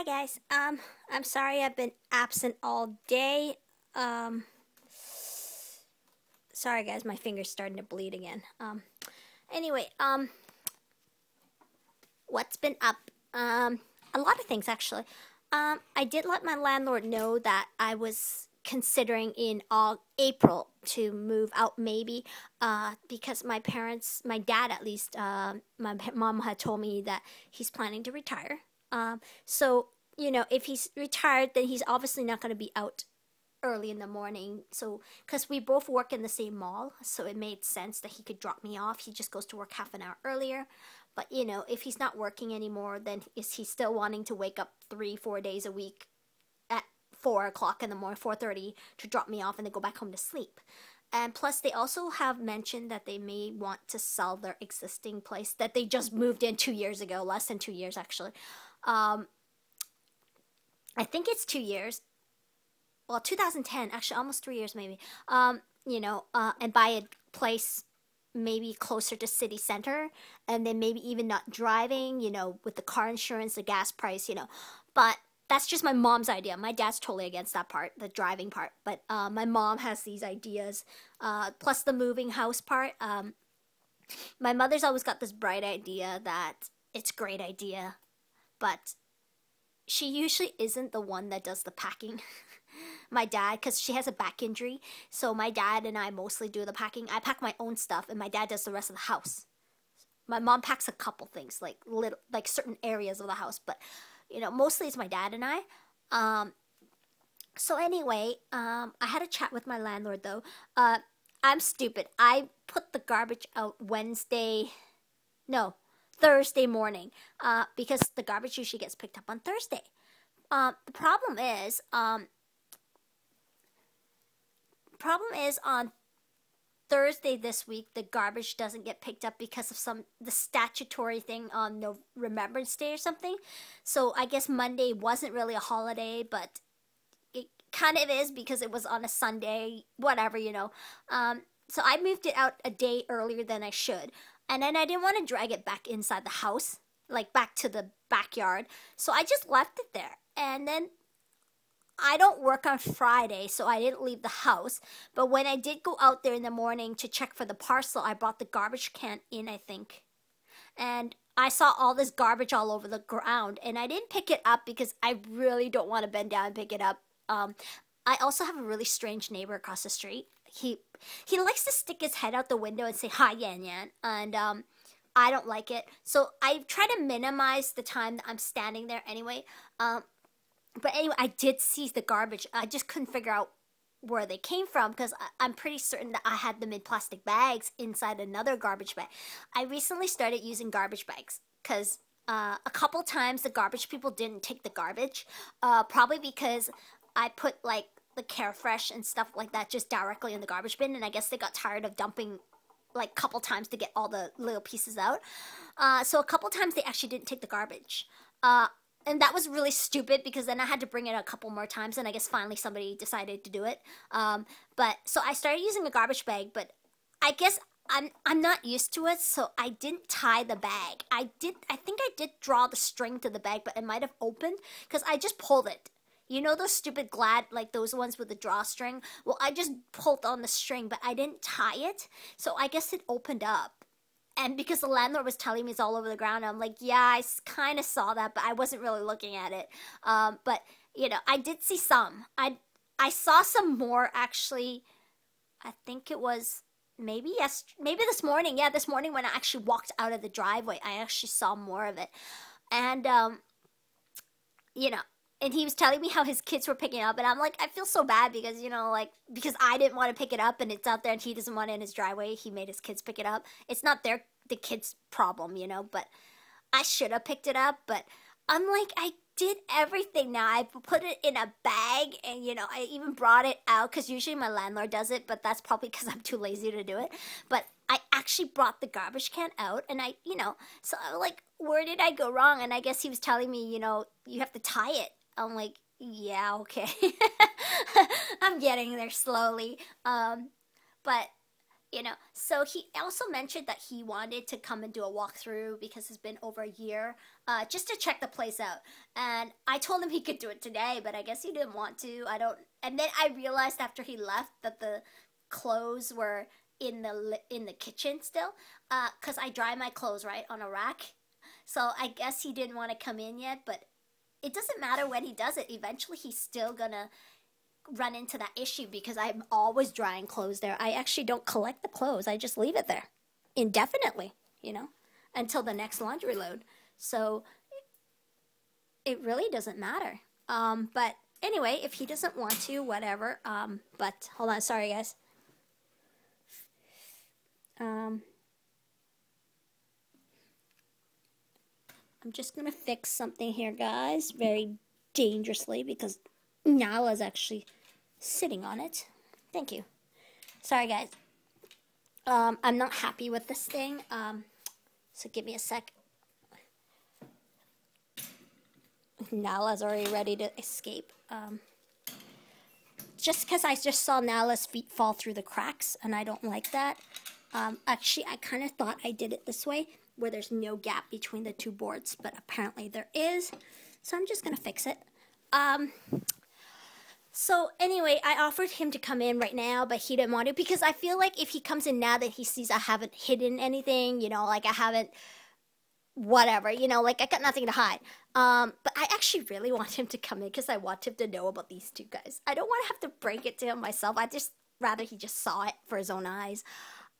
Hi guys. I'm sorry I've been absent all day. Um, Sorry guys, my finger's starting to bleed again. Anyway, what's been up? A lot of things actually. I did let my landlord know that I was considering in all April to move out maybe because my dad at least, my mom had told me that he's planning to retire. So, if he's retired, then he's obviously not going to be out early in the morning. So, because we both work in the same mall, so it made sense that he could drop me off. He just goes to work half an hour earlier. But, if he's not working anymore, then is he still wanting to wake up 3-4 days a week at 4 o'clock in the morning, 4:30, to drop me off and then go back home to sleep? And plus, they also have mentioned that they may want to sell their existing place that they just moved in 2 years ago, less than 2 years actually. Um, I think it's 2 years. Well, 2010, actually, almost 3 years maybe. And buy a place maybe closer to city center, and then maybe even not driving, with the car insurance, the gas price. But that's just my mom's idea. My dad's totally against that part, the driving part. But my mom has these ideas, plus the moving house part. My mother's always got this bright idea that it's a great idea, but she usually isn't the one that does the packing. My dad, because she has a back injury, so my dad and I mostly do the packing. I pack my own stuff, and my dad does the rest of the house. My mom packs a couple things, like certain areas of the house, but mostly it's my dad and I. So anyway, I had a chat with my landlord though. I'm stupid. I put the garbage out Thursday morning, because the garbage usually gets picked up on Thursday. The problem is on Thursday this week the garbage doesn't get picked up because of the statutory thing on no Remembrance Day or something. So I guess Monday wasn't really a holiday, but it kind of is because it was on a Sunday, whatever. So I moved it out a day earlier than I should, and then I didn't want to drag it back inside the house, like back to the backyard. So I just left it there, and then I don't work on Friday, so I didn't leave the house. But when I did go out there in the morning to check for the parcel, I brought the garbage can in, I think. And I saw all this garbage all over the ground, and I didn't pick it up because I really don't want to bend down and pick it up. I also have a really strange neighbor across the street. He likes to stick his head out the window and say, "Hi, Yan Yan," and I don't like it. So I try to minimize the time that I'm standing there anyway. But anyway, I did see the garbage. I just couldn't figure out where they came from because I'm pretty certain that I had them in plastic bags inside another garbage bag. I recently started using garbage bags because a couple times the garbage people didn't take the garbage. Probably because I put like the Carefresh and stuff like that just directly in the garbage bin, and I guess they got tired of dumping like couple times to get all the little pieces out. So a couple times they actually didn't take the garbage. And that was really stupid because then I had to bring it a couple more times, and I guess finally somebody decided to do it. But so I started using a garbage bag, but I guess I'm not used to it, so I didn't tie the bag. I think I did draw the string to the bag, but it might have opened because I just pulled it. You know those stupid Glad, like those ones with the drawstring? Well, I just pulled on the string, but I didn't tie it, so I guess it opened up. And because the landlord was telling me it's all over the ground, I'm like, yeah, I kind of saw that, but I wasn't really looking at it. But, I did see some. I saw some more, actually. I think it was maybe this morning. Yeah, this morning when I actually walked out of the driveway, I actually saw more of it. And, and he was telling me how his kids were picking it up, and I'm like, I feel so bad because, because I didn't want to pick it up, and it's out there, and he doesn't want it in his driveway. He made his kids pick it up. It's not the kids' problem, but I should have picked it up, but I'm like, I did everything now. I put it in a bag, and, I even brought it out, because usually my landlord does it, but that's probably because I'm too lazy to do it, but I actually brought the garbage can out, and so I'm like, where did I go wrong? And I guess he was telling me, you have to tie it. I'm like, yeah, okay. I'm getting there slowly. But you know. So he also mentioned that he wanted to come and do a walkthrough because it's been over a year, just to check the place out. And I told him he could do it today, but I guess he didn't want to. I don't. And then I realized after he left that the clothes were in the kitchen still, because I dry my clothes right on a rack. So I guess he didn't want to come in yet, but it doesn't matter when he does it. Eventually, he's still gonna run into that issue because I'm always drying clothes there. I actually don't collect the clothes. I just leave it there indefinitely, you know, until the next laundry load. So it really doesn't matter. But anyway, if he doesn't want to, whatever. But hold on, sorry guys. I'm just gonna fix something here, guys, very dangerously, because Nala's actually sitting on it. Thank you. Sorry, guys. I'm not happy with this thing. So give me a sec. Nala's already ready to escape. Just because I just saw Nala's feet fall through the cracks, and I don't like that. Actually, I kind of thought I did it this way, where there's no gap between the two boards, but apparently there is. So I'm just going to fix it. So anyway, I offered him to come in right now, but he didn't want to, because I feel like if he comes in now that he sees I haven't hidden anything, you know, like I haven't, whatever, you know, like I got nothing to hide. But I actually really want him to come in because I want him to know about these two guys. I don't want to have to break it to him myself. I just rather he just saw it for his own eyes.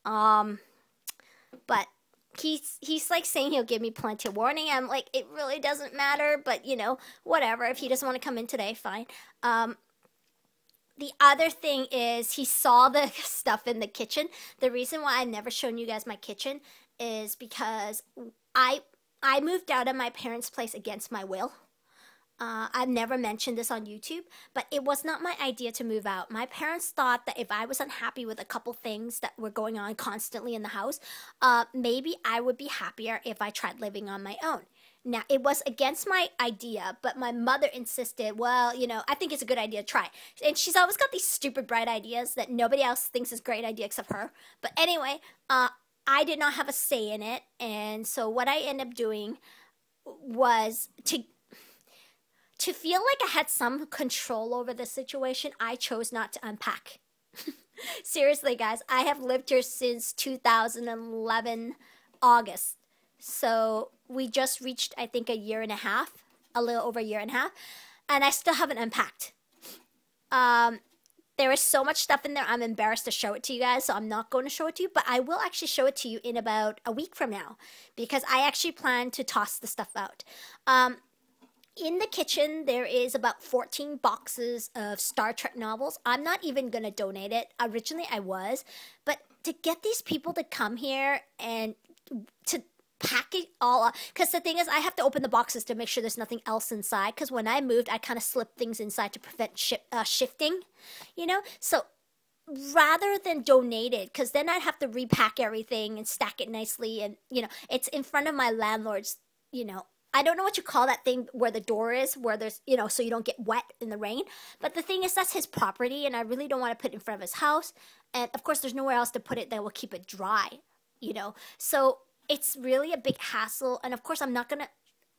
But he's like saying he'll give me plenty of warning. I'm like, it really doesn't matter, but you know, whatever. If he doesn't want to come in today, fine. The other thing is he saw the stuff in the kitchen. The reason why I've never shown you guys my kitchen is because I moved out of my parents' place against my will. I've never mentioned this on YouTube, but it was not my idea to move out. My parents thought that if I was unhappy with a couple things that were going on constantly in the house, maybe I would be happier if I tried living on my own. Now, it was against my idea, but my mother insisted, well, you know, I think it's a good idea to try. And she's always got these stupid, bright ideas that nobody else thinks is a great idea except her. But anyway, I did not have a say in it. And so what I ended up doing was to feel like I had some control over the situation, I chose not to unpack. Seriously, guys, I have lived here since 2011 August. So we just reached, I think, a year and a half, a little over a year and a half, and I still haven't unpacked. There is so much stuff in there, I'm embarrassed to show it to you guys, so I'm not going to show it to you, but I will actually show it to you in about a week from now, because I actually plan to toss the stuff out. In the kitchen, there is about 14 boxes of Star Trek novels. I'm not even going to donate it. Originally, I was, but to get these people to come here and to pack it all up, because the thing is, I have to open the boxes to make sure there's nothing else inside, because when I moved, I kind of slipped things inside to prevent shifting, you know? So rather than donate it, because then I'd have to repack everything and stack it nicely, and, you know, it's in front of my landlord's, you know, I don't know what you call that thing where the door is, where there's, you know, so you don't get wet in the rain. But the thing is, that's his property, and I really don't want to put it in front of his house. And, of course, there's nowhere else to put it that will keep it dry, you know. So it's really a big hassle. And, of course, I'm not going to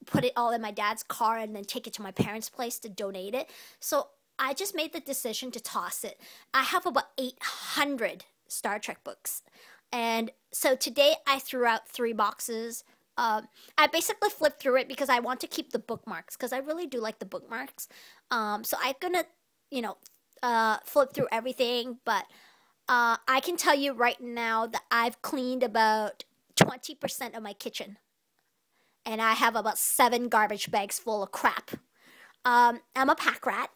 put it all in my dad's car and then take it to my parents' place to donate it. So I just made the decision to toss it. I have about 800 Star Trek books. And so today I threw out 3 boxes. I basically flipped through it because I want to keep the bookmarks, because I really do like the bookmarks. So I'm gonna, you know, flip through everything, but I can tell you right now that I've cleaned about 20% of my kitchen, and I have about 7 garbage bags full of crap. I'm a pack rat.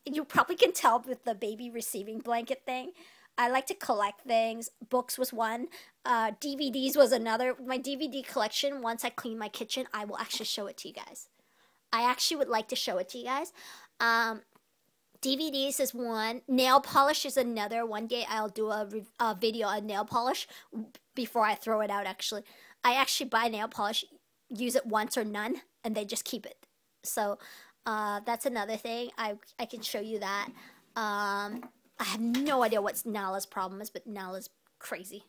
You probably can tell with the baby receiving blanket thing. I like to collect things. Books was one. DVDs was another. My DVD collection, once I clean my kitchen, I will actually show it to you guys. I actually would like to show it to you guys. DVDs is one. Nail polish is another. One day I'll do a video on nail polish before I throw it out, actually. I actually buy nail polish, use it once or none, and they just keep it. So that's another thing. I can show you that. I have no idea what Nala's problem is, but Nala's crazy.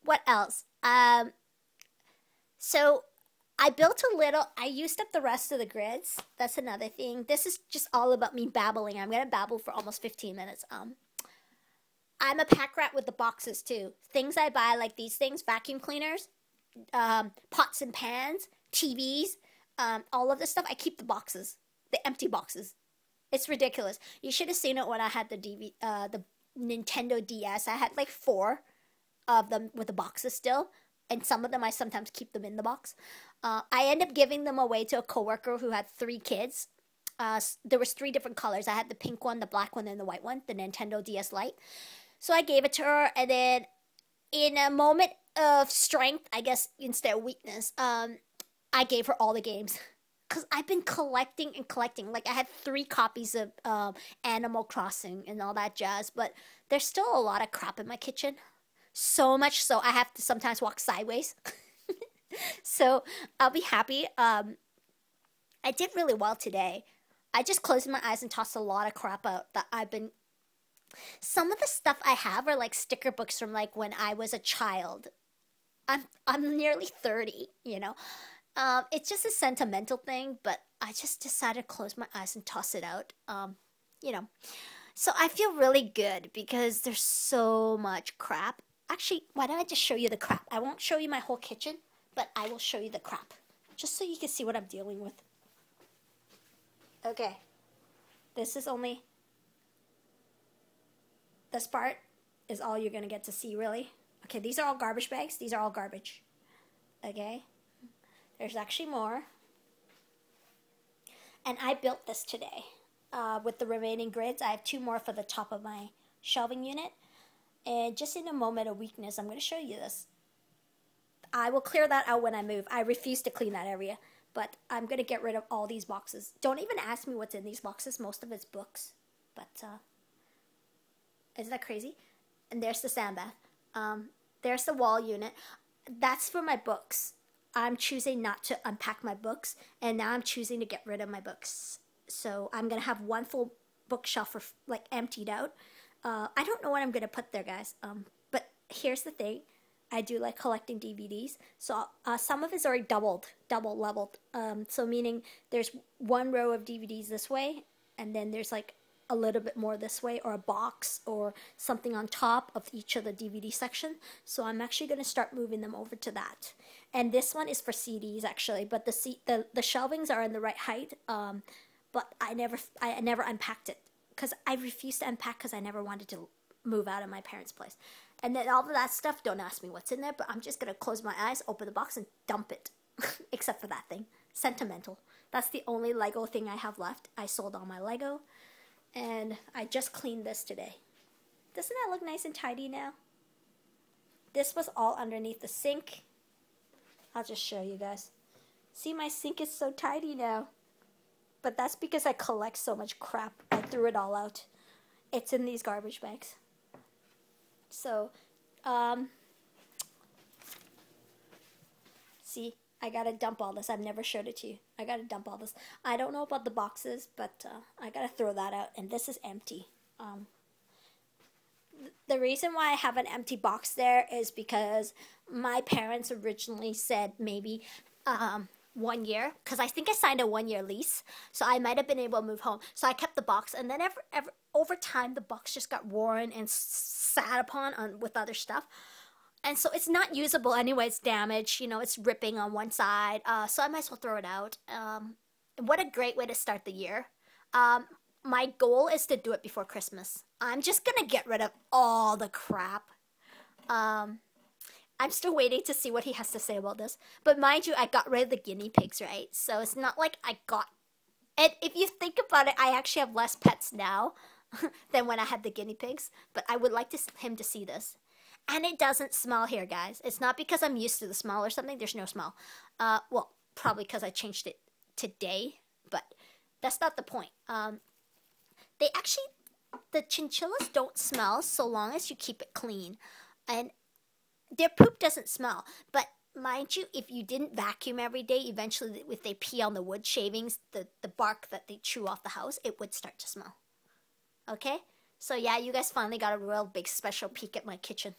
What else? So I built a little, I used up the rest of the grids. That's another thing. This is just all about me babbling. I'm going to babble for almost 15 minutes. I'm a pack rat with the boxes too. Things I buy, like these things, vacuum cleaners, pots and pans, TVs, all of this stuff, I keep the boxes, the empty boxes. It's ridiculous. You should have seen it when I had the Nintendo DS. I had like 4 of them with the boxes still, and some of them I sometimes keep them in the box. I end up giving them away to a coworker who had 3 kids. There was 3 different colors. I had the pink one, the black one, and the white one, the Nintendo DS Lite. So I gave it to her, and then in a moment of strength, I guess instead of weakness, I gave her all the games. Because I've been collecting and collecting. Like, I had 3 copies of Animal Crossing and all that jazz, but there's still a lot of crap in my kitchen. So much so I have to sometimes walk sideways. So I'll be happy. I did really well today. I just closed my eyes and tossed a lot of crap out that I've been... Some of the stuff I have are like sticker books from like when I was a child. I'm nearly 30, you know. It's just a sentimental thing, but I just decided to close my eyes and toss it out. You know. So I feel really good because there's so much crap. Actually, why don't I just show you the crap? I won't show you my whole kitchen, but I will show you the crap. Just so you can see what I'm dealing with. Okay. This is only... This part is all you're going to get to see, really. Okay, these are all garbage bags. These are all garbage. Okay. There's actually more. And I built this today with the remaining grids. I have 2 more for the top of my shelving unit. And just in a moment of weakness, I'm going to show you this. I will clear that out when I move. I refuse to clean that area. But I'm going to get rid of all these boxes. Don't even ask me what's in these boxes. Most of it's books. But, isn't that crazy? And there's the sand bath. There's the wall unit. That's for my books. I'm choosing not to unpack my books, and now I'm choosing to get rid of my books. So I'm going to have 1 full bookshelf like emptied out. I don't know what I'm going to put there, guys. But here's the thing. I do like collecting DVDs. So some of it's already double leveled. So meaning there's 1 row of DVDs this way, and then there's like a little bit more this way, or a box or something on top of each of the DVD section. So I'm actually going to start moving them over to that. And this one is for CDs actually, but the shelvings are in the right height. But I never unpacked it because I refused to unpack because I never wanted to move out of my parents' place. And then all of that stuff, don't ask me what's in there, but I'm just going to close my eyes, open the box, and dump it. Except for that thing. Sentimental. That's the only Lego thing I have left. I sold all my Lego. And I just cleaned this today. Doesn't that look nice and tidy now? This was all underneath the sink. I'll just show you guys. See, my sink is so tidy now. But that's because I collect so much crap. I threw it all out. It's in these garbage bags. So, see, I gotta dump all this. I've never showed it to you. I gotta dump all this. I don't know about the boxes, but I gotta throw that out. And this is empty. The reason why I have an empty box there is because my parents originally said maybe 1 year, because I think I signed a 1-year lease, so I might have been able to move home. So I kept the box, and then over time, the box just got worn and sat upon with other stuff. And so it's not usable anyway. It's damaged. You know, it's ripping on one side. So I might as well throw it out. What a great way to start the year. My goal is to do it before Christmas. I'm just going to get rid of all the crap. I'm still waiting to see what he has to say about this. But mind you, I got rid of the guinea pigs, right? So it's not like I got... And if you think about it, I actually have less pets now than when I had the guinea pigs. But I would like him to see this. And it doesn't smell here, guys. It's not because I'm used to the smell or something. There's no smell. Well, probably because I changed it today. But that's not the point. The chinchillas don't smell so long as you keep it clean. And their poop doesn't smell. But mind you, if you didn't vacuum every day, eventually if they pee on the wood shavings, the bark that they chew off the house, it would start to smell. Okay? So yeah, you guys finally got a real big special peek at my kitchen.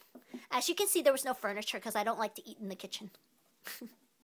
As you can see, there was no furniture because I don't like to eat in the kitchen.